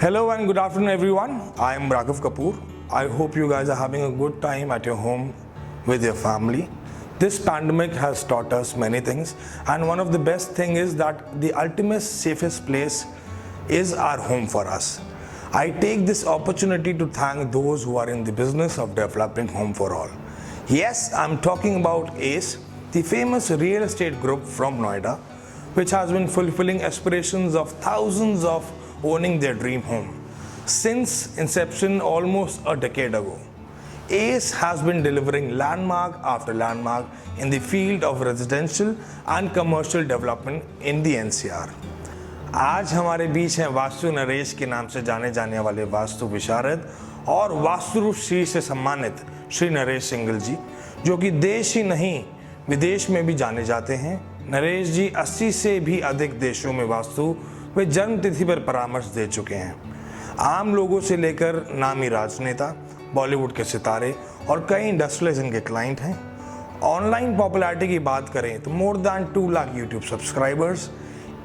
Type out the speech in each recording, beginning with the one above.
Hello and good afternoon, everyone. I am Raghav Kapoor. I hope you guys are having a good time at your home with your family. This pandemic has taught us many things, and one of the best things is that the ultimate safest place is our home for us. I take this opportunity to thank those who are in the business of developing home for all. Yes, I'm talking about ACE, the famous real estate group from Noida, which has been fulfilling aspirations of thousands of owning their dream home since inception almost a decade ago. ACE has been delivering landmark after landmark in the field of residential and commercial development in the NCR. आज हमारे बीच हैं वास्तु नरेश के नाम से जाने जाने वाले वास्तु विशारद और वास्तु श्री से सम्मानित श्री नरेश सिंघल जी, जो कि देश ही नहीं विदेश में भी जाने जाते हैं। नरेश जी 80 से भी अधिक देशों में वास्तु वे जन्म तिथि पर परामर्श दे चुके हैं। आम लोगों से लेकर नामी राजनेता, बॉलीवुड के सितारे और कई इंडस्ट्रियलिस्ट इनके क्लाइंट हैं। ऑनलाइन पॉपुलैरिटी की बात करें तो more than 2 lakh YouTube subscribers,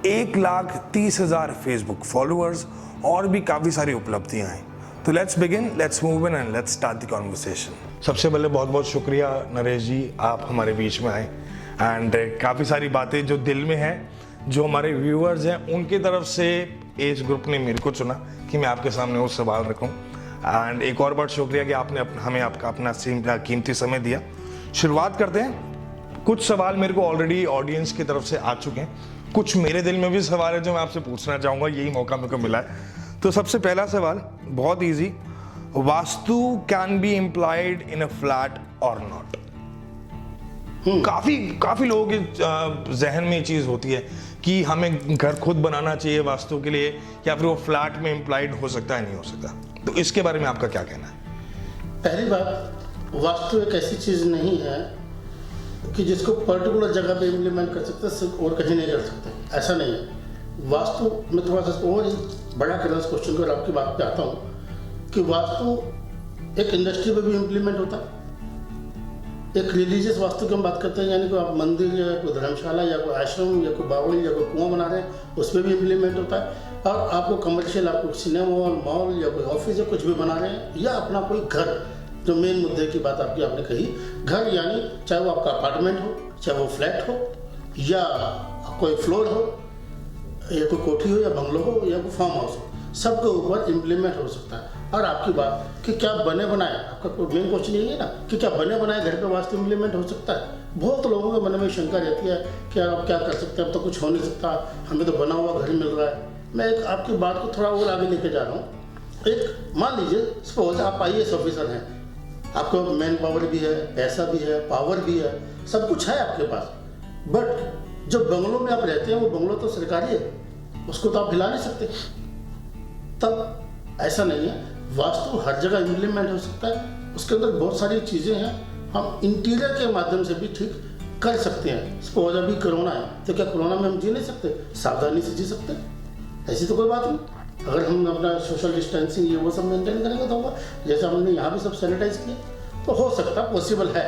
1,30,000 Facebook followers और भी काफ़ी सारी उपलब्धियां हैं। तो let's begin, let's move in and let's start the conversation. सबसे पहले बहुत बहुत शुक्रिया नरेश जी, आप हमारे बीच में आए एंड काफ़ी सारी बातें जो दिल में हैं, जो हमारे व्यूअर्स हैं, उनकी तरफ से एज ग्रुप ने मेरे को चुना कि मैं आपके सामने वो सवाल रखूं। एंड एक और बार शुक्रिया कि आपने हमें आपका अपना कीमती समय दिया। शुरुआत करते हैं। कुछ सवाल मेरे को ऑलरेडी ऑडियंस की तरफ से आ चुके हैं, कुछ मेरे दिल में भी सवाल है जो मैं आपसे पूछना चाहूँगा, यही मौका मेरे को मिला है। तो सबसे पहला सवाल बहुत easy, vastu can be implied in a flat और नॉट? काफी लोगों के जहन में ये चीज होती है कि हमें घर खुद बनाना चाहिए वास्तु के लिए, या फिर वो फ्लैट में इम्प्लाइड हो सकता है, नहीं हो सकता। तो इसके बारे में आपका क्या कहना है? पहली बात, वास्तु एक ऐसी चीज नहीं है कि जिसको पर्टिकुलर जगह पे इम्प्लीमेंट कर सकते हैं और कहीं नहीं कर सकते, ऐसा नहीं है। वास्तु में थोड़ा सा और बड़ा करना इस क्वेश्चन को, आपकी बात पे आता हूँ कि वास्तु एक इंडस्ट्री में भी इम्प्लीमेंट होता है। एक रिलीजियस वास्तु की हम बात करते हैं, यानी कि आप मंदिर या कोई धर्मशाला या कोई आश्रम या कोई बावड़ी या कोई कुआं बना रहे हैं, उसमें भी इम्प्लीमेंट होता है। और आपको कमर्शियल, आपको सिनेमा मॉल या कोई ऑफिस या कुछ भी बना रहे हैं, या अपना कोई घर, जो मेन मुद्दे की बात आपने कही, घर यानी चाहे वो आपका अपार्टमेंट हो, चाहे वो फ्लैट हो, या कोई फ्लोर हो, या कोई कोठी हो, या बंगलो हो, या कोई फार्म हाउस हो, सबके ऊपर इम्प्लीमेंट हो सकता है। और आपकी बात कि क्या बने बनाए, आपका मेन क्वेश्चन यही है ना कि क्या बने बनाए घर पे वास्तु इम्प्लीमेंट हो सकता है? बहुत लोगों के मन में शंका रहती है कि आप क्या कर सकते हैं, अब तो कुछ हो नहीं सकता, हमें तो बना हुआ घर मिल रहा है। मैं एक आपकी बात को थोड़ा और आगे लेके जा रहा हूँ। एक मान लीजिए, सपोज आप IAS ऑफिसर हैं, आपको मैन पावर भी है, पैसा भी है, पावर भी है, सब कुछ है आपके पास, बट जो बंगलों में आप रहते हैं वो बंगलो तो सरकारी है, उसको तो आप हिला नहीं सकते। तब ऐसा नहीं है, वास्तु हर जगह इम्प्लीमेंट हो सकता है। उसके अंदर बहुत सारी चीज़ें हैं, हम इंटीरियर के माध्यम से भी ठीक कर सकते हैं। सपोज अभी कोरोना है, तो क्या कोरोना में हम जी नहीं सकते? सावधानी से जी सकते हैं, ऐसी तो कोई बात नहीं। अगर हम अपना सोशल डिस्टेंसिंग ये वो सब मेंटेन करेंगे तो होगा। जैसे हमने यहाँ भी सब सैनिटाइज किया, तो हो सकता, पॉसिबल है।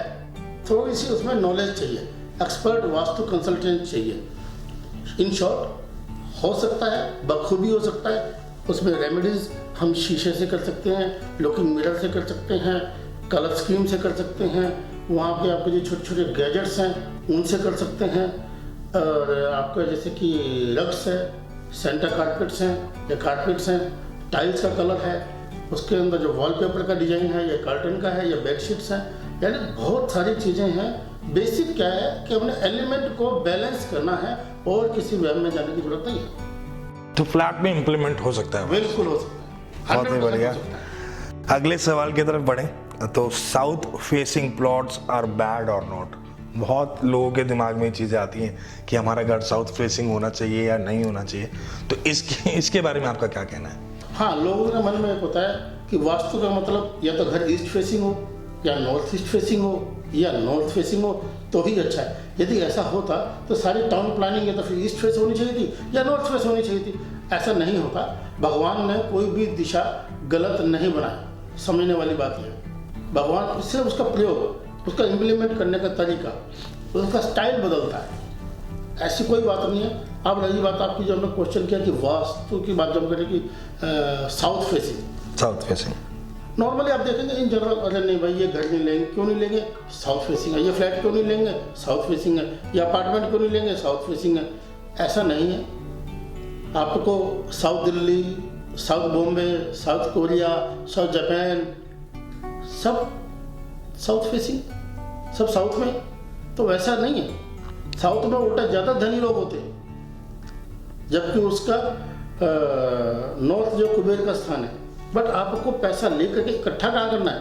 थोड़ी सी उसमें नॉलेज चाहिए, एक्सपर्ट वास्तु कंसल्टेंट चाहिए। इन शॉर्ट हो सकता है, बखूबी हो सकता है। उसमें रेमेडीज हम शीशे से कर सकते हैं, लुकिंग मिरर से कर सकते हैं, कलर स्कीम से कर सकते हैं, वहाँ पे आपके जो छोटे छोटे गैजेट्स हैं उनसे कर सकते हैं। और आपका जैसे कि रग्स है, सेंटर कारपेट्स हैं या कारपेट्स हैं, टाइल्स का कलर है, उसके अंदर जो वॉलपेपर का डिजाइन है या कर्टन का है या बेडशीट्स हैं, यानी बहुत सारी चीज़ें हैं। बेसिक क्या है कि अपने एलिमेंट को बैलेंस करना है और किसी वहम में जाने की जरूरत नहीं है। तो फ्लैट में इम्प्लीमेंट हो सकता है? बिल्कुल हो सकता है, बहुत ही बढ़िया। अगले सवाल की तरफ बढ़े तो south facing plots are bad और नॉट? बहुत लोगों के दिमाग में चीज़ें आती हैं कि हमारा घर साउथ फेसिंग होना चाहिए या नहीं होना चाहिए, तो इसके बारे में आपका क्या कहना है? हाँ, लोगों के मन में एक होता है कि वास्तु का मतलब या तो घर ईस्ट फेसिंग हो, या नॉर्थ ईस्ट फेसिंग हो, या नॉर्थ फेसिंग हो तो ही अच्छा है। यदि ऐसा होता तो सारी टाउन प्लानिंग या तो फिर ईस्ट फेस होनी चाहिए थी या नॉर्थ फेस होनी चाहिए थी। ऐसा नहीं होता। भगवान ने कोई भी दिशा गलत नहीं बनाई, समझने वाली बात है। भगवान सिर्फ उसका प्रयोग, उसका इम्प्लीमेंट करने का तरीका, उसका स्टाइल बदलता है। ऐसी कोई बात नहीं है। अब रही बात आपकी, जो हमने क्वेश्चन किया कि वास्तु की बात जब करें कि south facing, south facing normally आप देखेंगे इन जनरल, अरे नहीं भाई ये घर नहीं लेंगे, क्यों नहीं लेंगे, साउथ फेसिंग है, ये फ्लैट क्यों नहीं लेंगे, साउथ फेसिंग है, ये अपार्टमेंट क्यों नहीं लेंगे, साउथ फेसिंग है। ऐसा नहीं है। आपको south Delhi, south Bombay, south Korea, south Japan, सब साउथ फेसिंग, सब साउथ में। तो वैसा नहीं है। साउथ में उल्टा ज़्यादा धनी लोग होते हैं, जबकि उसका नॉर्थ जो कुबेर का स्थान है। बट आपको पैसा लेकर के इकट्ठा कहाँ करना है?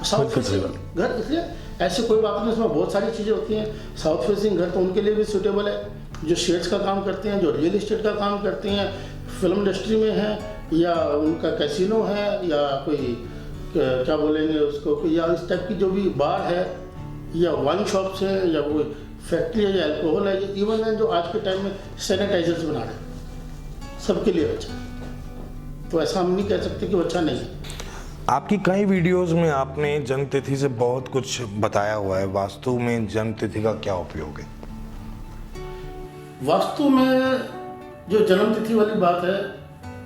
साउथ फेसिंग घर। इसलिए ऐसी कोई बात नहीं, इसमें बहुत सारी चीज़ें होती हैं। साउथ फेसिंग घर तो उनके लिए भी सूटेबल है जो शेड्स का काम करते हैं, जो रियल इस्टेट का काम करते हैं, फिल्म इंडस्ट्री में है, या उनका कैसीनो है, या कोई क्या बोलेंगे उसको, या इस टाइप की जो भी बार है, या वाइन शॉप्स है, या कोई फैक्ट्री है, या अल्कोहल है, इवन है जो आज के टाइम में सैनिटाइजर्स बना रहे हैं, सबके लिए अच्छा है। तो ऐसा हम नहीं कह सकते कि वो अच्छा नहीं है। आपकी कई वीडियोस में आपने जन्म तिथि से बहुत कुछ बताया हुआ है। वास्तु में जन्म तिथि का क्या उपयोग है? वास्तु में जो जन्म तिथि वाली बात है,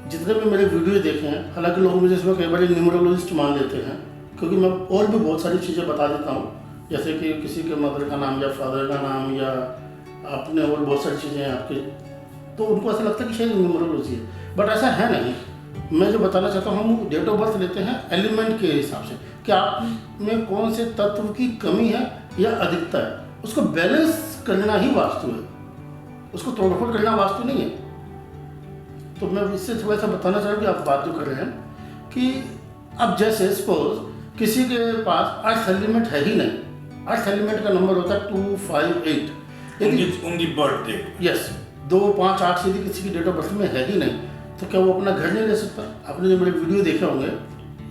जितने भी मेरे वीडियो देखे हैं, हालांकि लोग मुझे इसमें कई बार न्यूमरोलॉजिस्ट मान लेते हैं, क्योंकि मैं और भी बहुत सारी चीज़ें बता देता हूँ, जैसे कि किसी के मदर का नाम या फादर का नाम, या आपने और बहुत सारी चीज़ें हैं आपके, तो उनको ऐसा लगता है कि शायद न्यूमरोलॉजी है, बट ऐसा है नहीं। मैं जो बताना चाहता हूँ, हम डेट ऑफ बर्थ लेते हैं एलिमेंट के हिसाब से कि आप में कौन से तत्व की कमी है या अधिकता है, उसको बैलेंस करना ही वास्तु है, उसको तोड़फोड़ करना वास्तु नहीं है। तो मैं इससे थोड़ा सा बताना चाह रहा हूँ कि आप बात जो कर रहे हैं कि अब जैसे सपोज किसी के पास अर्थ एलिमेंट है ही नहीं, अर्थ एलिमेंट का नंबर होता है 258, उनकी बर्थडे, यस 2, 5, 8 यदि किसी की डेट ऑफ बर्थ में है ही नहीं, तो क्या वो अपना घर नहीं ले सकता? आपने जो मेरे वीडियो देखे होंगे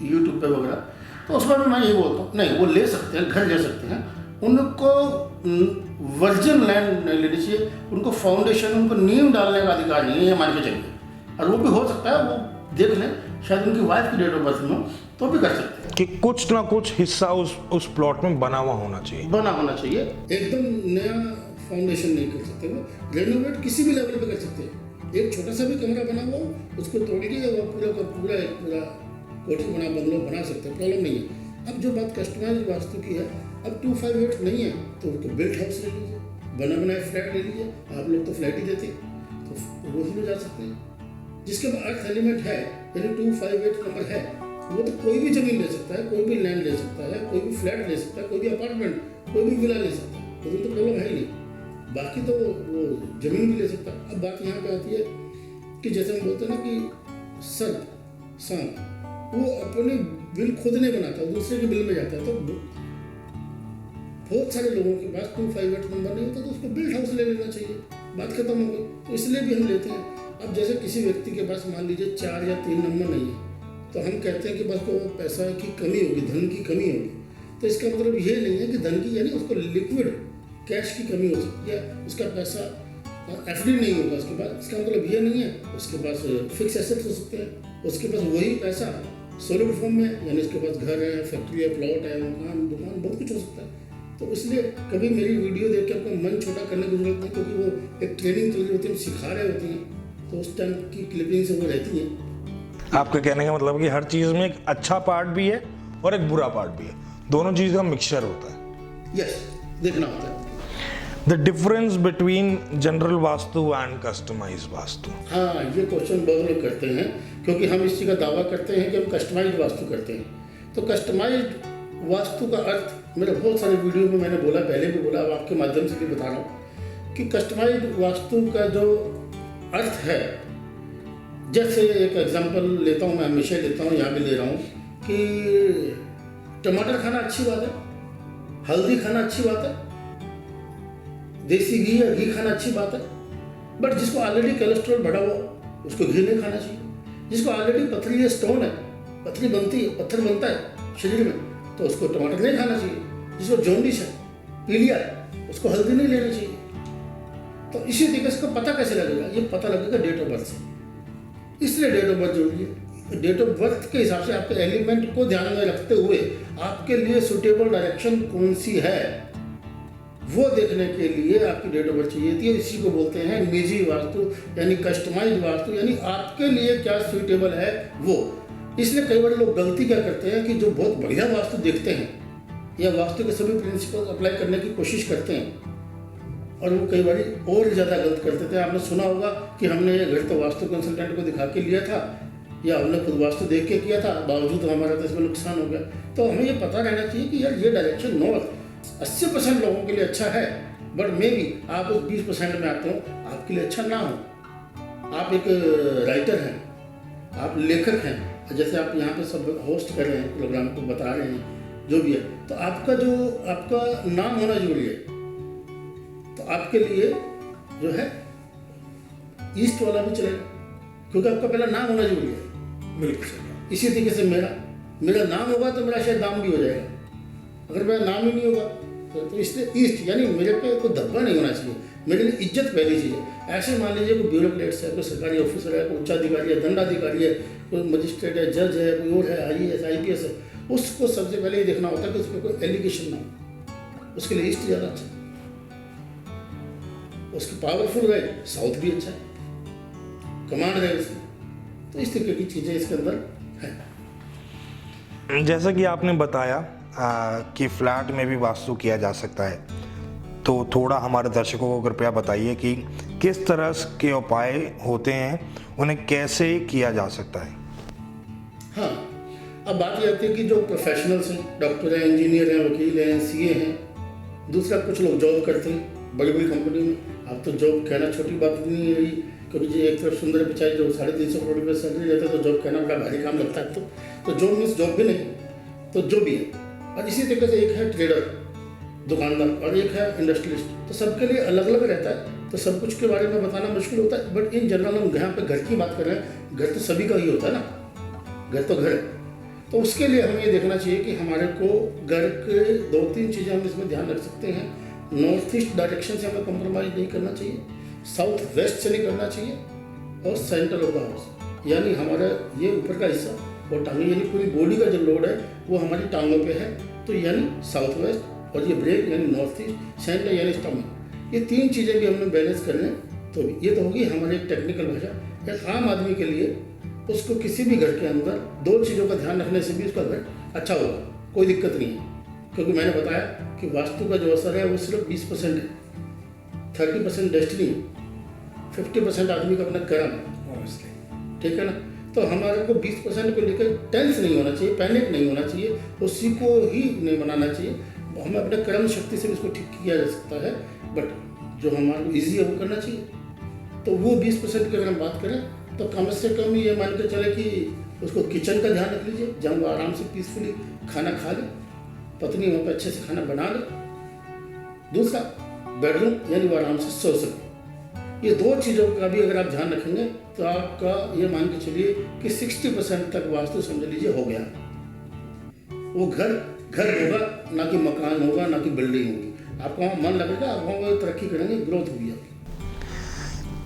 यूट्यूब पे वगैरह, तो उसमें भी मैं ये बोलता हूँ नहीं, वो ले सकते हैं, घर ले सकते हैं। उनको वर्जिन लैंड नहीं लेनी चाहिए, उनको फाउंडेशन, उनको नींव डालने का अधिकार नहीं है, ये मान के चलिए। और वो भी हो सकता है, वो देख लें, शायद उनकी वाइफ की डेट ऑफ बर्थ में हो तो भी कर सकते हैं कि कुछ ना कुछ हिस्सा उस प्लॉट में बना हुआ होना चाहिए, बना होना चाहिए। एकदम नया फाउंडेशन नहीं कर सकते, वो रेनोवेट किसी भी लेवल पे कर सकते हैं। एक छोटा सा भी कमरा बना हुआ हो, उसको तोड़ के वो पूरा का पूरा एक पूरा कोठी बना, बंगलो बना सकते हैं, प्रॉब्लम नहीं है। अब जो बात कस्टमाइज वास्तु की है, अब 258 नहीं है तो उनको बिल्ट हाउस ले लीजिए, बना बनाए फ्लैट ले लीजिए। आप लोग तो फ्लैट ही देते हैं, तो वो ही में जा सकते हैं। जिसके पास अर्थ एलिमेंट है, यानी 258 नंबर है, वो तो कोई भी जमीन ले सकता है, कोई भी लैंड ले सकता है, कोई भी फ्लैट ले सकता है, कोई भी अपार्टमेंट, कोई भी विला ले सकता है, तो प्रॉब्लम है ही नहीं। बाकी तो वो जमीन भी ले सकता है। अब बात यहाँ पे आती है कि जैसे हम बोलते हैं ना कि सर्प, सांप, वो अपनी बिल खुद नहीं बनाता, दूसरे के बिल में जाता है। तो बहुत सारे लोगों के पास 258 नंबर नहीं होता, तो उसको बिल्ड हाउस ले लेना चाहिए, बात खत्म हो गई। तो इसलिए भी हम लेते हैं। अब जैसे किसी व्यक्ति के पास मान लीजिए 4 या 3 नंबर नहीं है, तो हम कहते हैं कि बस को पैसा की कमी होगी, धन की कमी होगी। तो इसका मतलब ये नहीं है कि धन की, यानी उसको लिक्विड कैश की कमी हो सकती है, उसका पैसा एफडी नहीं होगा उसके पास। इसका मतलब ये नहीं है उसके पास फिक्स एसेट्स हो सकते हैं, उसके पास वही पैसा सॉलिड फॉर्म में, यानी उसके पास घर है, फैक्ट्री है, प्लॉट है, मकान, दुकान, बहुत कुछ हो सकता है। तो इसलिए कभी मेरी वीडियो देख के आपको मन छोटा करने की जरूरत नहीं, क्योंकि वो एक ट्रेनिंग चल रही होती है, हम सिखा रहे होते हैं, तो उस टाइम की क्लिपिंग से वो रहती है। आपके कहने का मतलब कि हर चीज में एक अच्छा पार्ट भी है और एक बुरा पार्ट भी है, दोनों चीज का मिक्सचर होता है। यस, देखना होता है। The difference between general vastu and customise vastu. हाँ, ये क्वेश्चन बहुत लोग करते हैं, क्योंकि हम इस चीज़ का दावा करते हैं कि हम कस्टमाइज्ड वास्तु करते हैं। तो कस्टमाइज्ड वास्तु का अर्थ मेरे बहुत सारे वीडियो में मैंने बोला, पहले भी बोला, अब आपके माध्यम से भी बता रहा हूँ कि कस्टमाइज्ड वास्तु का जो अर्थ है, जैसे एक एग्जांपल लेता हूँ, मैं हमेशा लेता हूँ, यहाँ भी ले रहा हूँ कि टमाटर खाना अच्छी बात है, हल्दी खाना अच्छी बात है, देसी घी या घी खाना अच्छी बात है। बट जिसको ऑलरेडी कोलेस्ट्रॉल बढ़ा हुआ उसको घी नहीं खाना चाहिए। जिसको ऑलरेडी पथरी या स्टोन है, पथरी बनती है, पत्थर बनता है शरीर में, तो उसको टमाटर नहीं खाना चाहिए। जिसको जॉन्डिस है, पीलिया है, उसको हल्दी नहीं लेनी चाहिए। तो इसी तरीके से पता कैसे लगेगा? ये पता लगेगा डेट ऑफ बर्थ से। इसलिए डेट ऑफ बर्थ जरूरी है। डेट ऑफ बर्थ के हिसाब से आपके एलिमेंट को ध्यान में रखते हुए आपके लिए सुटेबल डायरेक्शन कौन सी है, वो देखने के लिए आपकी डेट ऑफ बर्थ चाहिए थी। इसी को बोलते हैं निजी वास्तु, यानी कस्टमाइज्ड वास्तु, यानी आपके लिए क्या सूटेबल है वो। इसलिए कई बार लोग गलती क्या करते हैं कि जो बहुत बढ़िया वास्तु देखते हैं या वास्तु के सभी प्रिंसिपल अप्लाई करने की कोशिश करते हैं, और वो कई बार और ज़्यादा गलत करते थे। आपने सुना होगा कि हमने ये घर तो वास्तु कंसल्टेंट को दिखा के लिया था, या हमने खुद वास्तु देख के किया था, बावजूद हमारा तो इसमें नुकसान हो गया। तो हमें ये पता रहना चाहिए कि यार ये डायरेक्शन नॉर्थ 80% लोगों के लिए अच्छा है, बट मे बी आप उस 20% में आते हो, आपके लिए अच्छा ना हो। आप एक राइटर हैं, आप लेखक हैं, जैसे आप यहाँ पे सब होस्ट कर रहे हैं, प्रोग्राम को बता रहे हैं, जो भी है, तो आपका नाम होना जरूरी है। तो आपके लिए जो है ईस्ट वाला भी चलेगा, क्योंकि आपका पहला नाम होना जरूरी है। बिल्कुल। इसी तरीके से मेरा नाम होगा तो मेरा शायद दाम भी हो जाएगा। अगर मेरा नाम ही नहीं होगा तो इसलिए ईस्ट, यानी मेरे पे कोई धब्बा नहीं होना चाहिए, मेरे लिए इज्जत पहली चीज़ है। ऐसे मान लीजिए कोई ब्यूरोक्रेट्स है, कोई सरकारी ऑफिसर है, कोई उच्चाधिकारी है, दंडाधिकारी है, कोई मजिस्ट्रेट है, जज है, कोई और है, IAS IPS है, उसको सबसे पहले ये देखना होता है कि उस पर कोई एलिगेशन ना हो। उसके लिए ईस्ट ज़्यादा अच्छा है, उसकी पावरफुल रहे, साउथ भी अच्छा है, कमांड रहे उसकी। तो इस तरीके की चीज़ें इसके अंदर है। जैसा कि आपने बताया कि फ्लैट में भी वास्तु किया जा सकता है, तो थोड़ा हमारे दर्शकों को कृपया बताइए कि किस तरह के उपाय होते हैं, उन्हें कैसे किया जा सकता है। हाँ, अब बात यह आती है कि जो प्रोफेशनल्स हैं, डॉक्टर हैं, इंजीनियर हैं, वकील हैं, CA हैं, दूसरा कुछ लोग जॉब करते हैं बड़ी बड़ी कंपनी में। अब तो जॉब कहना छोटी बात नहीं है रही, क्योंकि जी एक तरफ सुंदर पिचाई जो 350 करोड़ रुपये सैलरी रहता है, तो जॉब कहना बड़ा भारी काम लगता है। तो जॉब मीन्स जॉब भी नहीं, तो जो भी है। और इसी तरीके से एक है ट्रेडर, दुकानदार, और एक है इंडस्ट्रियलिस्ट। तो सबके लिए अलग अलग रहता है, तो सब कुछ के बारे में बताना मुश्किल होता है। बट इन जनरल हम यहाँ पे घर की बात कर रहे हैं, घर तो सभी का ही होता है ना, घर तो घर है। तो उसके लिए हमें ये देखना चाहिए कि हमारे को घर के 2-3 चीज़ें हम इसमें ध्यान रख सकते हैं। नॉर्थ ईस्ट डायरेक्शन से हमें कॉम्प्रोमाइज़ नहीं करना चाहिए, साउथ वेस्ट से नहीं करना चाहिए, और सेंटर ऑफ द हाउस, यानी हमारा ये ऊपर का हिस्सा और टांगें, यानी पूरी बॉडी का जो लोड है वो हमारी टांगों पे है, तो यानी साउथ वेस्ट, और ये ब्रेक यानी नॉर्थ ईस्ट, सेंटर यानी स्टमक। ये 3 चीज़ें भी हमने बैलेंस कर लें तो ये तो होगी हमारी एक टेक्निकल भाषा। एक आम आदमी के लिए उसको किसी भी घर के अंदर 2 चीज़ों का ध्यान रखने से भी उसका घर अच्छा होगा, कोई दिक्कत नहीं है। क्योंकि मैंने बताया कि वास्तु का जो असर है वो सिर्फ 20% है, 30% डेस्टिनी, 50% आदमी का अपना कर्म है, ठीक है ना। तो हमारे को 20% को लेकर टेंस नहीं होना चाहिए, पैनिक नहीं होना चाहिए, उसी को ही नहीं बनाना चाहिए। हमें अपने कर्म शक्ति से भी इसको ठीक किया जा सकता है, बट जो हमारे को ईजी है वो करना चाहिए। तो वो 20% की अगर हम बात करें तो कम से कम ये मान के चले कि उसको किचन का ध्यान रख लीजिए, जहाँ वो आराम से पीसफुली खाना खा ले, पत्नी वहाँ पर अच्छे से खाना बना ले। दूसरा बेडरूम, यानी वो आराम से सो सके। ये 2 चीज़ों का भी अगर आप ध्यान रखेंगे तो आपका ये मान के चलिए कि 60% तक वास्तु समझ लीजिए हो गया। वो घर होगा, ना कि मकान होगा, ना कि बिल्डिंग होगी। आपका वहाँ मन लगेगा, आप वहाँ तरक्की करेंगे, ग्रोथ होगी आपकी।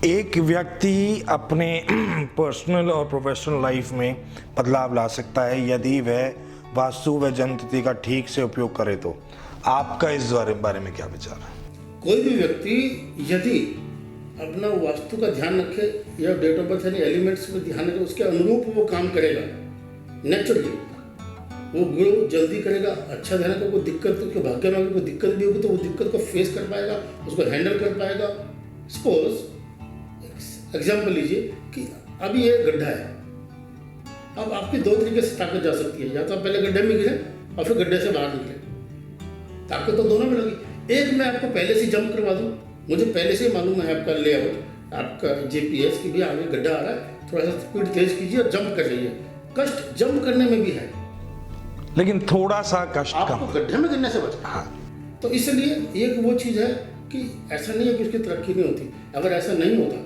एक व्यक्ति अपने पर्सनल और प्रोफेशनल लाइफ में बदलाव ला सकता है यदि वह वास्तु व जनतिथि का ठीक से उपयोग करे। तो आपका इस बारे में क्या विचार है? कोई भी व्यक्ति यदि अपना वास्तु का ध्यान रखे या डेट ऑफ बर्थ यानी एलिमेंट्स पर ध्यान रखे, उसके अनुरूप वो काम करेगा, नेचुरली वो ग्रो जल्दी करेगा। अच्छा ध्यान रखेगा, कोई दिक्कत तो भाग्य में अगर कोई दिक्कत भी होगी तो वो दिक्कत को फेस कर पाएगा, उसको हैंडल कर पाएगा। सपोज एग्जाम्पल लीजिए कि अभी एक गड्ढा है, अब आपकी 2 तरीके से ताकत जा सकती है, या तो आप पहले गड्ढे में गिरे और फिर गड्ढे से बाहर निकले, ताकत तो दोनों में लगी। एक मैं आपको पहले से जंप करवा दूँ, मुझे पहले से ही मालूम है आपका लेआउट, आपका GPS की भी आगे गड्ढा आ रहा है, थोड़ा सा स्पीड तेज कीजिए और जंप कर जाइए। कष्ट जंप करने में भी है, लेकिन थोड़ा सा कष्ट आपको गड्ढे में गिरने से बचना। हाँ। तो इसलिए एक वो चीज़ है कि ऐसा नहीं है कि उसकी तरक्की नहीं होती। अगर ऐसा नहीं होता,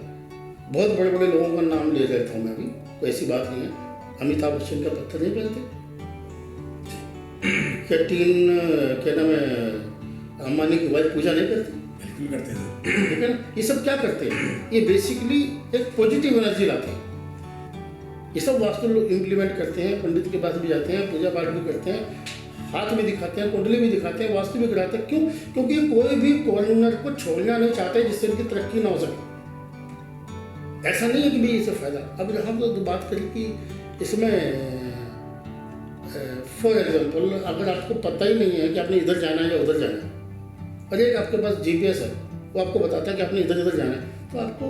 बहुत बड़े बड़े लोगों का नाम ले रहा था मैं अभी, कोई ऐसी बात नहीं है। अमिताभ बच्चन का पत्थर नहीं पहनते, क्या नाम है, अंबानी की वाइफ पूजा नहीं करती, बिल्कुल करते हैं, ठीक है ना। ये सब क्या करते हैं, ये बेसिकली एक पॉजिटिव एनर्जी लाते हैं। ये सब वास्तु लोग इम्प्लीमेंट करते हैं, पंडित के पास भी जाते हैं, पूजा पाठ भी करते हैं, हाथ भी दिखाते हैं, कुंडली भी दिखाते हैं, वास्तु भी गिराते हैं। क्यों? क्योंकि कोई भी कॉर्नर को छोड़ना नहीं चाहते जिससे उनकी तरक्की ना हो सके। ऐसा नहीं है कि भाई इससे फायदा। अब हम तो बात करें कि इसमें फॉर एग्जाम्पल अगर आपको पता ही नहीं है कि आपने इधर जाना है या उधर जाना है, और एक आपके पास GPS है, वो आपको बताता है कि आपने इधर इधर जाना है, तो आपको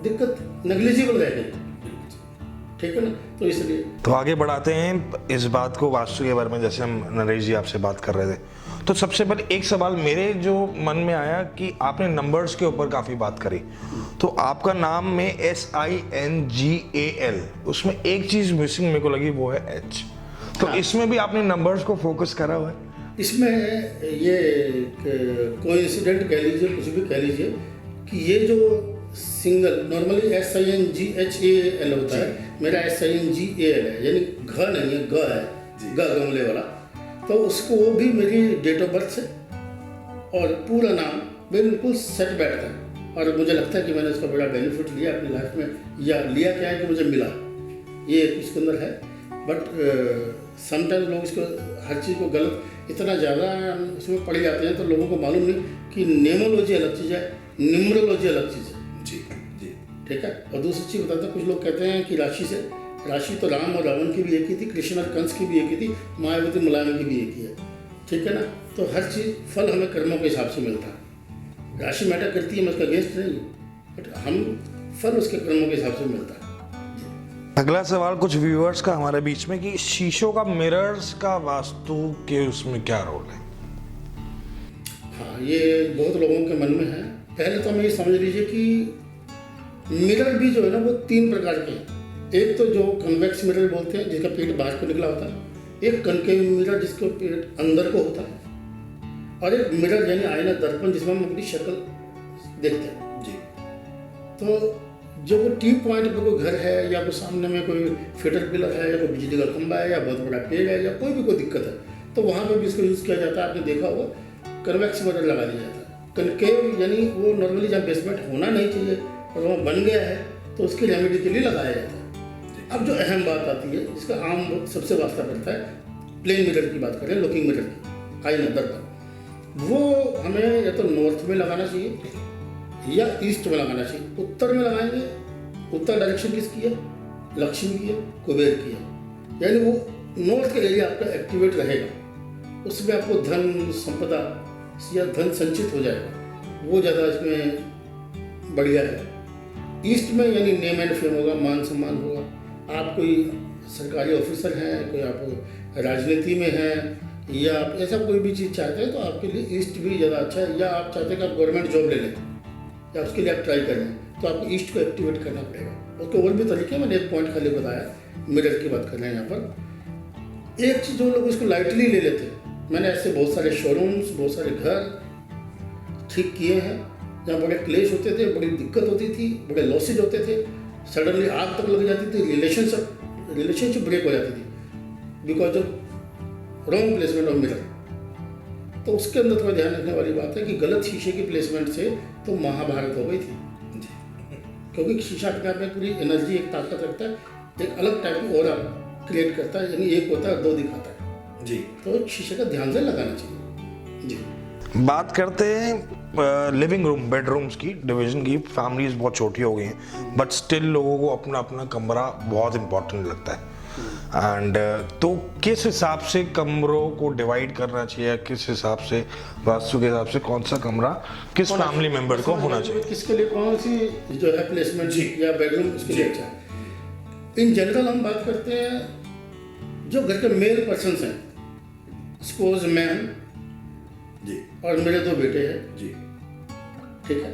दिक्कत नेग्लिजिबल रहेगी, ठीक है ना? तो इसलिए तो आगे बढ़ाते हैं इस बात को, वास्तु के बारे में। जैसे हम नरेश जी आपसे बात कर रहे थे, तो सबसे पहले एक सवाल मेरे जो मन में आया कि आपने नंबर्स के ऊपर काफ़ी बात करी, तो आपका नाम में SINGAL, उसमें एक चीज़ मिसिंग मेरे को लगी, वो है H। तो हाँ। इसमें भी आपने नंबर्स को फोकस करा हुआ है? इसमें ये कोइंसिडेंट कह लीजिए, कुछ भी कह लीजिए, कि ये जो सिंगल नॉर्मली SINGHAL होता है, मेरा SINGAL है, यानी घ नहीं है, ग है, ग गमले वाला। तो उसको वो भी मेरी डेट ऑफ बर्थ से और पूरा नाम बिल्कुल सेट बैठता है। और मुझे लगता है कि मैंने इसका बड़ा बेनिफिट लिया अपनी लाइफ में, या लिया क्या है कि मुझे मिला, ये इसके अंदर है। बट समटाइम्स लोग इसको हर चीज़ को गलत इतना ज़्यादा इसमें पड़ जाते हैं, तो लोगों को मालूम नहीं कि नेमोलॉजी अलग चीज़ है, न्यूमरोलॉजी अलग चीज़ है। जी जी। ठीक है। और दूसरी चीज़ बताते हैं, कुछ लोग कहते हैं कि राशि तो राम और रावण की भी एक ही थी, कृष्ण और कंस की भी एक ही थी, मायावती मुलायम की भी एक ही है, ठीक है ना? तो हर चीज़ फल हमें कर्मों के हिसाब से मिलता है। राशि मैटर करती है, मैं उसका अगेंस्ट नहीं हूँ, बट हम फल उसके कर्मों के हिसाब से मिलता है। अगला सवाल कुछ व्यूअर्स का हमारे बीच में, कि शीशों का मिरर्स का वास्तु के उसमें क्या रोल है? हाँ, ये बहुत लोगों के मन में है। पहले तो हमें ये समझ लीजिए कि मिरर भी जो है ना वो 3 प्रकार के हैं। एक तो जो कन्वेक्स मिरर बोलते हैं, जिसका पेट बाहर को निकला होता है, एक कनकेव मिरर जिसका पेट अंदर को होता है, और एक मिरर यानी आईना दर्पण जिसमें हम अपनी शक्ल देखते हैं। जी। तो जो वो टी पॉइंट पे कोई घर है, या कोई सामने में कोई फिटर पिलर है, या कोई बिजली का खंभा है, या बहुत बड़ा पेड़ है, या कोई भी कोई दिक्कत है, तो वहाँ पे भी इसको यूज़ किया जाता है। आपने देखा होगा कन्वेक्स मिरर लगा दिया जाता है। कनकेव यानी वो नॉर्मली जहाँ बेसमेंट होना नहीं चाहिए और वहाँ बन गया है, तो उसकी रेमेडी के लिए लगाया जाता है। अब जो अहम बात आती है, जिसका आम सबसे वास्ता पड़ता है, प्लेन मिरर की बात करें, लुकिंग मिरर की, आईना दर्पण, वो हमें या तो नॉर्थ में लगाना चाहिए या ईस्ट में लगाना चाहिए। उत्तर में लगाएंगे, उत्तर डायरेक्शन किसकी है? लक्ष्मी की है, कुबेर की है, यानी वो नॉर्थ का एरिया आपका एक्टिवेट रहेगा, उसमें आपको धन संपदा या धन संचित हो जाएगा, वो ज़्यादा इसमें बढ़िया है। ईस्ट में यानी नेम एंड फेम होगा, मान सम्मान होगा। आप कोई सरकारी ऑफिसर हैं, कोई आप राजनीति में हैं, या आप ऐसा कोई भी चीज़ चाहते हैं, तो आपके लिए ईस्ट भी ज़्यादा अच्छा है। या आप चाहते हैं कि आप गवर्नमेंट जॉब ले लें, या उसके लिए आप ट्राई कर लें, तो आपको ईस्ट को एक्टिवेट करना पड़ेगा। उसके और भी तरीके, मैंने एक पॉइंट खाली बताया, मिरर की बात कर रहे हैं यहाँ पर। एक चीज़ जो लोग इसको लाइटली ले लेते हैं, मैंने ऐसे बहुत सारे शोरूम्स, बहुत सारे घर ठीक किए हैं जहाँ बड़े क्लेश होते थे, बड़ी दिक्कत होती थी, बड़े लॉसेज होते थे, सडनली आग तक लग जाती थी, रिलेशनशिप ब्रेक हो जाती थी because of wrong placement of mirror. तो उसके अंदर थोड़ा ध्यान रखने वाली बात है कि गलत शीशे की प्लेसमेंट से तो महाभारत हो गई थी, क्योंकि शीशा अपने आप में पूरी एनर्जी, एक ताकत रखता है, एक अलग टाइप की ऑरा क्रिएट करता है, यानी एक होता है 2 दिखाता है जी। तो शीशे का ध्यान से लगाना चाहिए जी। बात करते हैं लिविंग रूम, बेडरूम्स की डिवीजन की। फैमिलीज बहुत छोटी हो गई हैं, बट स्टिल लोगों को अपना अपना कमरा बहुत इंपॉर्टेंट लगता है। एंड तो किस हिसाब से कमरों को डिवाइड करना चाहिए, किस हिसाब से वास्तु के हिसाब से कौन सा कमरा किस फैमिली मेंबर को होना चाहिए, किसके लिए कौन सी जो है प्लेसमेंट जी या बेडरूम उसके लिए अच्छा है। इन जनरल हम बात करते हैं जो घर के मेल पर्सन हैं, सपोज मैन जी और मेरे 2 बेटे हैं जी, ठीक है।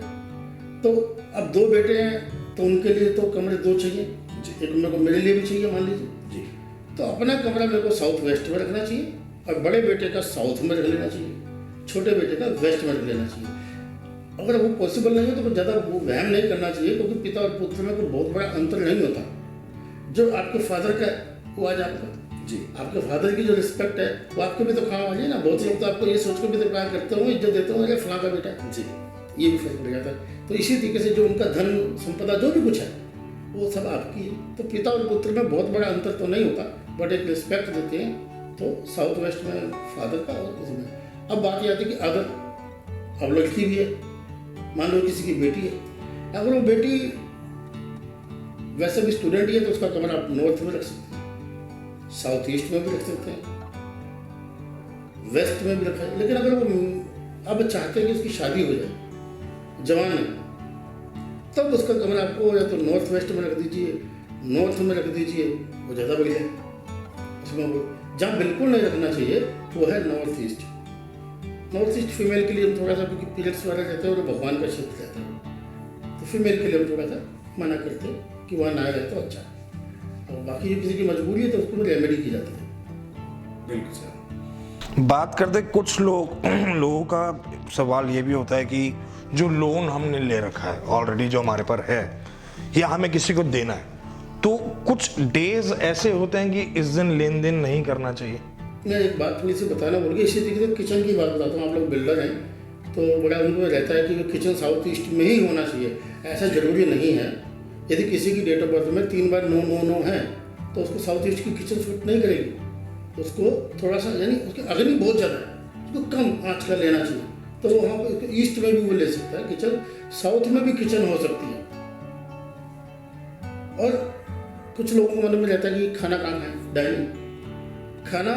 तो अब 2 बेटे हैं, तो उनके लिए तो कमरे 2 चाहिए जी। एक मेरे लिए भी चाहिए, मान लीजिए जी। तो अपना कमरा मेरे को साउथ वेस्ट में रखना चाहिए, और बड़े बेटे का साउथ में रख लेना चाहिए, छोटे बेटे का वेस्ट में रख लेना चाहिए। अगर वो पॉसिबल नहीं हो तो ज़्यादा वो वहम नहीं करना चाहिए, क्योंकि पिता और पुत्र में कोई बहुत बड़ा अंतर नहीं होता। जो आपके फादर का वो आज आपका जी, आपके फादर की जो रिस्पेक्ट है वो आपके भी तो काम वाली है ना। बहुत लोग तो आपको ये सोच कर भी तो प्यार करते होंगे, इज्जत देते होंगे, फलां का बेटा जी। ये भी फर्क पड़ जाता है। तो इसी तरीके से जो उनका धन संपदा जो भी कुछ है वो सब आपकी है। तो पिता और पुत्र में बहुत बड़ा अंतर तो नहीं होता, बट एक रिस्पेक्ट देते हैं, तो साउथ वेस्ट में फादर का और इसमें। अब बात ये आती है कि अगर अब लड़की भी है, मान लो किसी की बेटी है, अगर वो बेटी वैसे भी स्टूडेंट ही है तो उसका कमरा आप नॉर्थ में रख सकते हैं, साउथ ईस्ट में भी रख सकते हैं, वेस्ट में भी रखा है। लेकिन अगर वो अब चाहते हैं कि उसकी शादी हो जाए, जवान है, तब उसका कमरा आपको या तो नॉर्थ वेस्ट में रख दीजिए, नॉर्थ में रख दीजिए, वो ज़्यादा बढ़िया है। उसमें वो जहाँ बिल्कुल नहीं रखना चाहिए वो है north east. North east female के लिए हम थोड़ा सा, क्योंकि पीरियड्स वगैरह रहते हैं और भगवान का क्षेत्र रहता है, तो फीमेल के लिए हम थोड़ा सा मना करते हैं कि वहाँ ना रहे तो अच्छा है। और बाकी जो किसी की मजबूरी है तो उसको रेमेडी की जाती है। बिल्कुल सर। बात करते कुछ लोगों का सवाल ये भी होता है कि जो लोन हमने ले रखा है ऑलरेडी, जो हमारे पर है, या हमें किसी को देना है, तो कुछ डेज ऐसे होते हैं कि इस दिन लेन देन नहीं करना चाहिए। मैं एक बात थोड़ी सी बताना भूल गया, इसी तरीके से किचन की बात बताता हूँ। आप लोग बिल्डर हैं तो बड़ा उनको रहता है कि किचन साउथ ईस्ट में ही होना चाहिए, ऐसा जरूरी नहीं है। यदि किसी की डेट ऑफ बर्थ में 3 बार 9 9 9 है तो उसको साउथ ईस्ट की किचन सूट नहीं करेगी, उसको थोड़ा सा, यानी उसकी अग्नि बहुत ज़्यादा है, उसको कम आँच का लेना चाहिए, तो वो वहाँ पर ईस्ट में भी वो ले सकता है किचन, साउथ में भी किचन हो सकती है। और कुछ लोगों को मन में रहता है कि खाना कहाँ है, डाइनिंग। खाना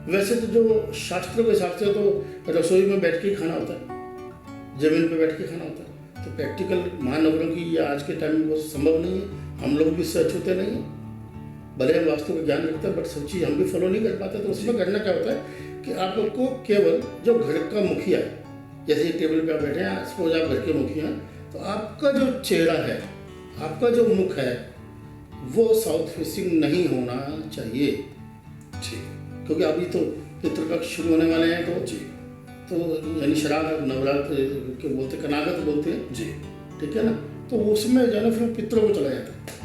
वैसे तो जो शास्त्रों के हिसाब से तो रसोई में बैठ के ही खाना होता है, जमीन पे बैठ के खाना होता है। तो प्रैक्टिकल महानगरों की या आज के टाइम में बहुत संभव नहीं है, हम लोग भी सच होते नहीं हैं, भले हम वास्तु का ज्ञान रखते हैं बट सब चीज़ हम भी फॉलो नहीं कर पाते। तो उसमें करना क्या होता है कि आप लोग को केवल जो घर का मुखिया है, जैसे टेबल पे आप बैठे हैं, सपोज आप घर के मुखिया हैं, तो आपका जो चेहरा है, आपका जो मुख है, वो साउथ फेसिंग नहीं होना चाहिए। जी, क्योंकि अभी तो पितृपक्ष शुरू होने वाले हैं, तो जी, तो यानी शराब नवरात्र के बोलते, कनागत बोलते हैं जी, ठीक है ना, तो उसमें जो है ना फिर पितरों को चला जाता है।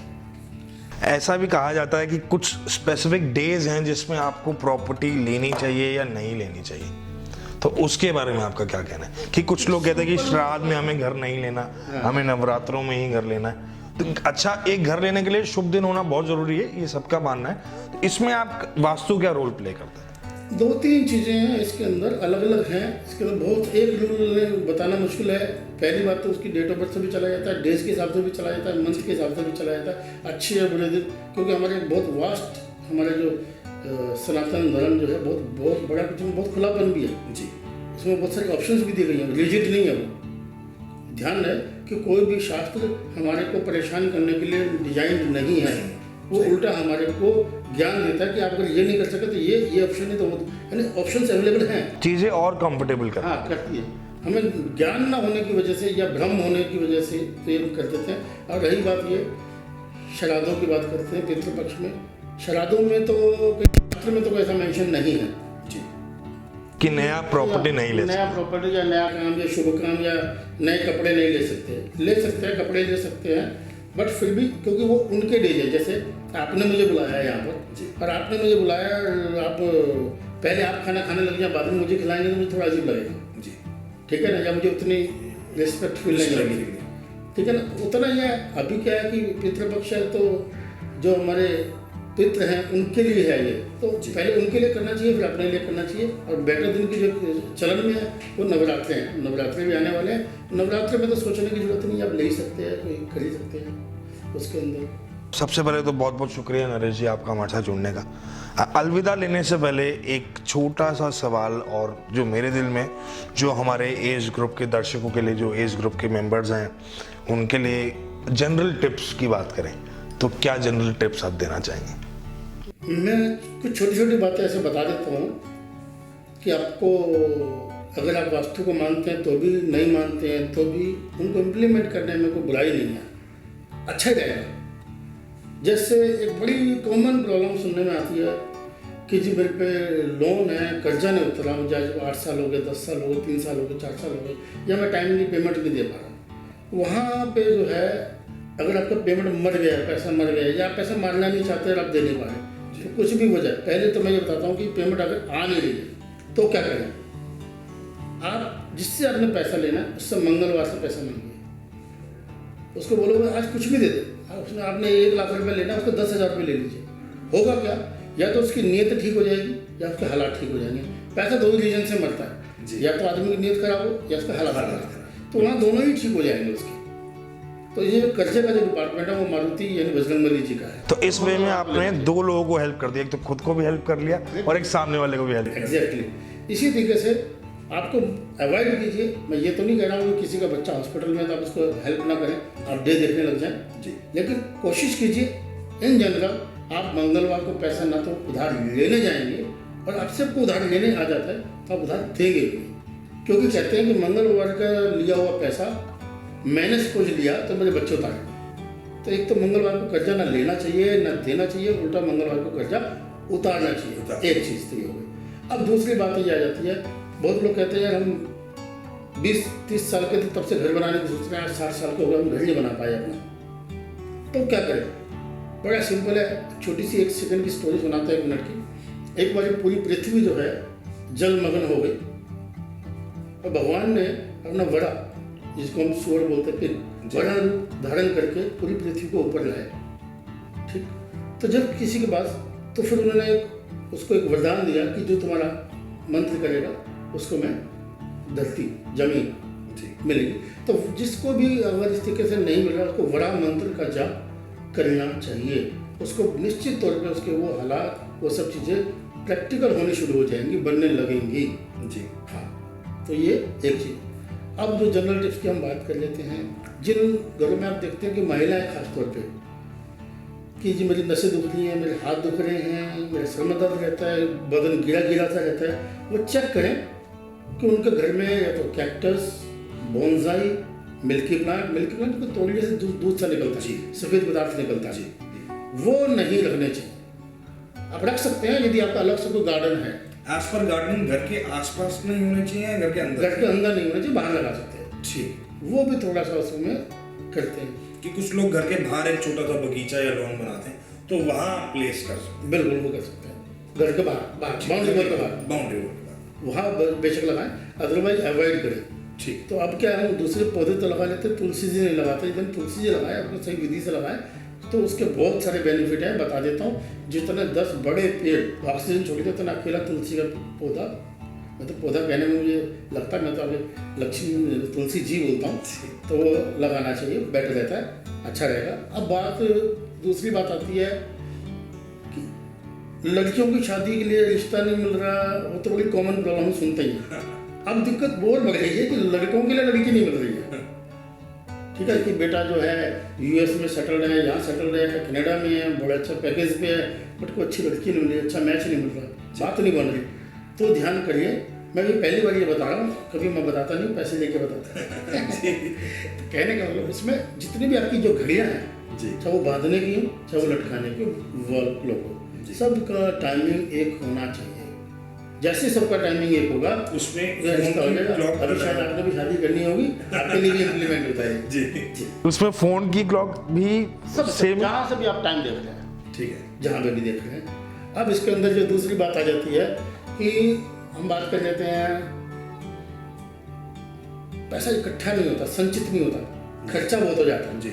ऐसा भी कहा जाता है कि कुछ स्पेसिफिक डेज हैं जिसमें आपको प्रॉपर्टी लेनी चाहिए या नहीं लेनी चाहिए, तो उसके बारे में आपका क्या कहना है? कि कुछ लोग कहते हैं कि श्राद्ध में हमें घर नहीं लेना, हमें नवरात्रों में ही घर लेना है। तो अच्छा, एक घर लेने के लिए शुभ दिन होना बहुत जरूरी है, ये सबका मानना है। तो इसमें आप वास्तु क्या रोल प्ले करते हैं? 2-3 चीज़ें हैं इसके अंदर, अलग अलग हैं। इसके अंदर बहुत, एक रूल बताना मुश्किल है। पहली बात तो उसकी डेट ऑफ बर्थ से भी चला जाता है, डेज के हिसाब से भी चला जाता है, मंथ के हिसाब से भी चला जाता है, अच्छे या बुरे दिन, क्योंकि हमारे बहुत वास्ट, हमारे जो सनातन धर्म जो है बहुत बड़ा, कुछ बहुत खुलापन भी है जी, इसमें बहुत सारी ऑप्शंस भी दी गई हैं, रिजिड नहीं है वो। ध्यान है कि कोई भी शास्त्र हमारे को परेशान करने के लिए डिजाइन नहीं है, वो उल्टा हमारे को ज्ञान देता है कि आप अगर ये नहीं कर सके तो ये ऑप्शन है, तो यानी ऑप्शंस अवेलेबल हैं, चीजें और कंफर्टेबल कर। हाँ करती है। हमें ज्ञान ना होने की वजह से या भ्रम होने की वजह से तो ये कर देते हैं। और रही बात ये श्राद्धों की बात करते हैं, पितृपक्ष में श्राद्धों में तो शास्त्र में तो ऐसा मेंशन नहीं है जी कि नया प्रॉपर्टी नहीं ले नया प्रॉपर्टी या नया काम या शुभ काम या नए कपड़े नहीं ले सकते हैं, कपड़े ले सकते हैं, बट फिर भी क्योंकि वो उनके डेज है। जैसे आपने मुझे बुलाया है यहाँ पर और आपने मुझे बुलाया, आप पहले आप खाना खाने लग जाए, बाद में मुझे खिलाएंगे तो मुझे थोड़ा अजीब लगेगा जी, ठीक है ना, या मुझे उतनी रिस्पेक्ट फील नहीं लगेगी, ठीक है ना। उतना ही है। अभी क्या है कि पितृपक्ष है, तो जो हमारे पितृ हैं उनके लिए है ये, तो पहले उनके लिए करना चाहिए, फिर अपने लिए करना चाहिए। और बेटर दिन की जो चलन में है वो नवरात्रे हैं, नवरात्रे भी आने वाले हैं। नवरात्रे में तो सोचने की जरूरत नहीं, आप ले ही सकते हैं, कोई कर ही सकते हैं उसके अंदर। सबसे पहले तो बहुत बहुत शुक्रिया नरेश जी आपका हमारे साथ जुड़ने का। अलविदा लेने से पहले एक छोटा सा सवाल, और जो मेरे दिल में, जो हमारे एज ग्रुप के दर्शकों के लिए, जो एज ग्रुप के मेंबर्स हैं उनके लिए जनरल टिप्स की बात करें तो क्या जनरल टिप्स आप देना चाहेंगे? मैं कुछ छोटी छोटी बातें ऐसे बता देता हूँ कि आपको, अगर आप वास्तु को मानते हैं तो भी, नहीं मानते हैं तो भी, उनको इम्प्लीमेंट करने में कोई बुराई नहीं है, अच्छा ही रहेगा। जैसे एक बड़ी कॉमन प्रॉब्लम सुनने में आती है कि जी मेरे पे लोन है, कर्जा नहीं उतरा, मुझे आज 8 साल हो गए, 10 साल हो गए, 3 साल हो गए, 4 साल हो गए, या मैं टाइमली पेमेंट नहीं दे पा रहा हूँ। वहाँ पे जो है, अगर आपका पेमेंट मर गया, पैसा मर गया, या आप पैसा मारना नहीं चाहते और आप दे नहीं पा रहे, तो कुछ भी हो जाए, पहले तो मैं ये बताता हूँ कि पेमेंट अगर आ नहीं रही है तो क्या करें। आप जिससे आपने पैसा लेना है उससे मंगलवार से पैसा मांगिए, उसको बोलोगे आज कुछ भी दे दे, उसने आपने 1 लाख रुपये लेना, उसको 10,000 रुपये ले लीजिए। होगा क्या, या तो उसकी नीयत ठीक हो जाएगी या उसके हालात ठीक हो जाएंगे। पैसा दो ही रीजन से मरता है, या तो आदमी की नीयत खराब हो या उसका हालात खराब हो, तो वहाँ दोनों ही ठीक हो जाएंगे उसके। तो ये कर्जे का जो डिपार्टमेंट है वो मारुति यानी बजरंगबली जी का है। तो इस वे में आपने दो लोगों को हेल्प कर दिया, एक तो खुद को भी हेल्प कर लिया और एक सामने वाले को भी हेल्प कर दिया। एग्जैक्टली इसी तरीके से आपको अवॉइड कीजिए। मैं ये तो नहीं कह रहा हूँ कि किसी का बच्चा हॉस्पिटल में है तो आप उसको हेल्प ना करें, आप डे देखने लग जाएं जी, लेकिन कोशिश कीजिए इन जनरल आप मंगलवार को पैसा ना तो उधार लेने जाएंगे, और आपसे आपको उधार लेने आ जाता है तो आप उधार देंगे भी, क्योंकि कहते हैं कि मंगलवार का लिया हुआ पैसा मैंने कुछ लिया तो मेरे बच्चे उतारे। तो एक तो मंगलवार को कर्जा ना लेना चाहिए ना देना चाहिए, उल्टा मंगलवार को कर्जा उतारना चाहिए। एक चीज़ तो ये हो गई। अब दूसरी बात ये आ जाती है, बहुत लोग कहते हैं यार हम 20-30 साल के थे तब से घर बनाने की सोच रहे हैं, 60 साल के हो गए हम घर नहीं बना पाए अपना, तो क्या करें? बड़ा सिंपल है, छोटी सी 1 सेकंड की स्टोरी सुनाता है, 1 मिनट की। एक बार पूरी पृथ्वी जो है जलमग्न हो गई और भगवान ने अपना बड़ा, जिसको हम सूअर बोलते हैं, बड़ा रूप धारण करके पूरी पृथ्वी को ऊपर लाया। ठीक, तो जब किसी के पास, तो फिर उन्होंने उसको एक वरदान दिया कि जो तुम्हारा मंत्र करेगा उसको मैं धरती जमीन मिलेगी। तो जिसको भी अगर इस तरीके से नहीं मिल रहा उसको बड़ा मंत्र का जाप करना चाहिए, उसको निश्चित तौर पे उसके वो हालात वो सब चीज़ें प्रैक्टिकल होनी शुरू हो जाएंगी, बनने लगेंगी जी। हाँ, तो ये एक चीज़। अब जो जनरल टिप्स की हम बात कर लेते हैं, जिन घरों में आप देखते हैं कि महिलाएं खास तौर पे कि जी मेरी नसें दुख रही हैं, मेरे हाथ दुख रहे हैं, मेरे सर में दर्द रहता है, बदन गिरा गिरा सा रहता है, वो चेक करें कि उनके घर में या तो कैक्टस, बोनसाई, मिल्की प्लांट को तोड़ने से दूध सा निकलता है, सफ़ेद पदार्थ निकलता है, वो नहीं रखने चाहिए। आप रख सकते हैं यदि आपका अलग से कोई गार्डन है। एज पर गार्डनिंग घर के आसपास नहीं होने चाहिए, घर के अंदर नहीं होना चाहिए, बाहर लगा सकते हैं। ठीक, वो भी थोड़ा सा उसमें करते हैं कि कुछ लोग घर के बाहर एक छोटा सा बगीचा या लॉन बनाते हैं तो वहाँ प्लेस कर सकते हैं। बिल्कुल वो कर सकते हैं, घर के बाहर बाउंड्री वॉल के बाहर वहाँ बेशक लगाएं, अदरवाइज अवॉइड करें। ठीक, तो अब क्या है, हम दूसरे पौधे तो लगा लेते हैं, तुलसी जी नहीं लगाते। एकदम तुलसी जी लगाए, अपने सही विधि से लगाएं तो उसके बहुत सारे बेनिफिट हैं, बता देता हूँ। जितने 10 बड़े पेड़ ऑक्सीजन छोड़ते उतना अकेला तुलसी का पौधा, मतलब पौधा कहने में मुझे लगता है, मैं तो अभी लक्ष्मी तुलसी जी बोलता हूँ, तो वो लगाना चाहिए, बेटर रहता है, अच्छा रहेगा। अब दूसरी बात आती है कि लड़कियों की शादी के लिए रिश्ता नहीं मिल रहा, वो तो बड़ी कॉमन प्रॉब्लम हम सुनते ही हैं। अब दिक्कत बहुत बढ़ रही है कि लड़कों के लिए लड़की नहीं मिल रही है। ठीक है, कि बेटा जो है यूएस में सेटल्ड है, यहाँ सेटल्ड है, कनाडा में है, बड़ा अच्छा पैकेज पे है, बट कोई अच्छी लड़की नहीं मिल रही, अच्छा मैच नहीं मिल रहा, बात नहीं बन रही। तो ध्यान करिए, मैं भी पहली बार ये बता रहा हूँ, कभी मैं बताता नहीं, पैसे लेके बताता तो कहने का मतलब इसमें जितनी भी आपकी जो घड़ियाँ हैं, चाहे वो बांधने की हो चाहे वो लटकाने की लोग हो, सबका टाइमिंग एक होना चाहिए। जैसे सबका टाइमिंग एक होगा उसमें रिश्ता हो जाएगा। अभी शायद आपने भी शादी करनी होगी, आपके लिए भी इम्प्लीमेंट होता है जी। उसमें फोन की क्लॉक भी सब सेम, जहाँ से भी आप टाइम देख रहे हैं, ठीक है, जहाँ पे भी देख रहे हैं। अब इसके अंदर जो दूसरी बात आ जाती है कि हम बात कर लेते हैं, पैसा इकट्ठा नहीं होता, संचित नहीं होता, खर्चा बहुत हो जाता है जी।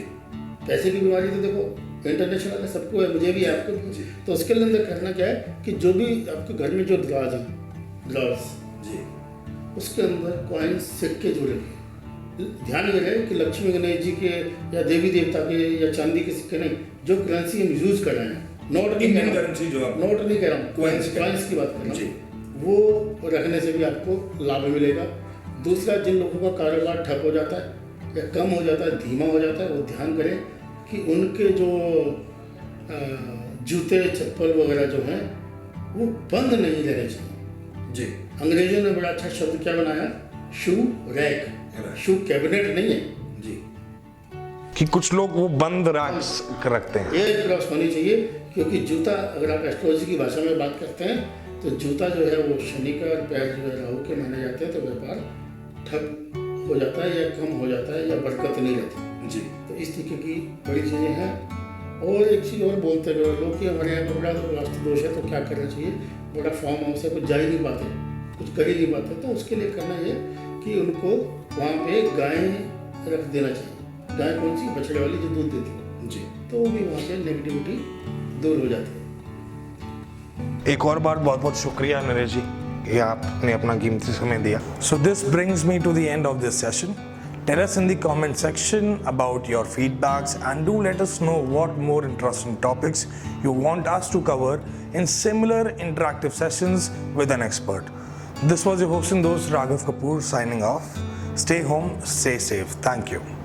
पैसे की बीमारी तो देखो इंटरनेशनल है, सबको है, मुझे भी है, आपको भी। तो उसके अंदर करना क्या है कि जो भी आपके घर में जो ड्रॉज हैं, ड्रॉज जी, उसके अंदर कॉइन्स सिक्के जो रखे, ध्यान ये रहे कि लक्ष्मी गणेश जी के या देवी देवता के या चांदी के सिक्के नहीं, जो करेंसी हम यूज कर रहे हैं, नोट नहीं कह रहा हूँ, नोट नहीं कह रहा हूँ, कॉइन्स की बात कर रहा हूँ, वो रखने से भी आपको लाभ मिलेगा। दूसरा, जिन लोगों का कारोबार ठप हो जाता है या कम हो जाता है, धीमा हो जाता है, वो ध्यान करें कि उनके जो जूते चप्पल वगैरह जो हैं वो बंद नहीं रहने चाहिए जी। अंग्रेजों ने बड़ा अच्छा शब्द क्या बनाया, शू रैक, शू कैबिनेट नहीं है जी, कि कुछ लोग वो बंद रैक्स रखते हैं। एक तरफ होनी चाहिए, क्योंकि जूता, अगर आप एस्ट्रोलॉजी की भाषा में बात करते हैं तो जूता जो है वो शनि का और पैर जो है राहु के माने जाते हैं, तो व्यापार ठप हो जाता है या कम हो जाता है या बरकत नहीं रहती जी। तो इस तरीके की बड़ी चीज़ें हैं। और एक चीज़ और बोलते हुए लोग कि हमारे यहाँ बड़ा वास्तु दोष है तो क्या करना चाहिए, बड़ा फॉर्म हाउस है, कुछ जा ही नहीं पाते, कुछ कर ही नहीं पाते, तो उसके लिए करना ये कि उनको वहाँ पे गाय रख देना चाहिए। गाय कौन सी, बछड़े वाली जो दूध देती है जी, तो वो भी वहाँ पे नेगेटिविटी दूर हो जाती है। एक और बार बहुत बहुत शुक्रिया नरेश जी कि आपने अपना कीमती समय दिया. So this brings me to the end of this session. Tell us in the comment section about your feedbacks and do let us know what more interesting topics you want us to cover in similar interactive sessions with an expert. This was your host and host Raghav Kapoor signing off. Stay home, stay safe. Thank you.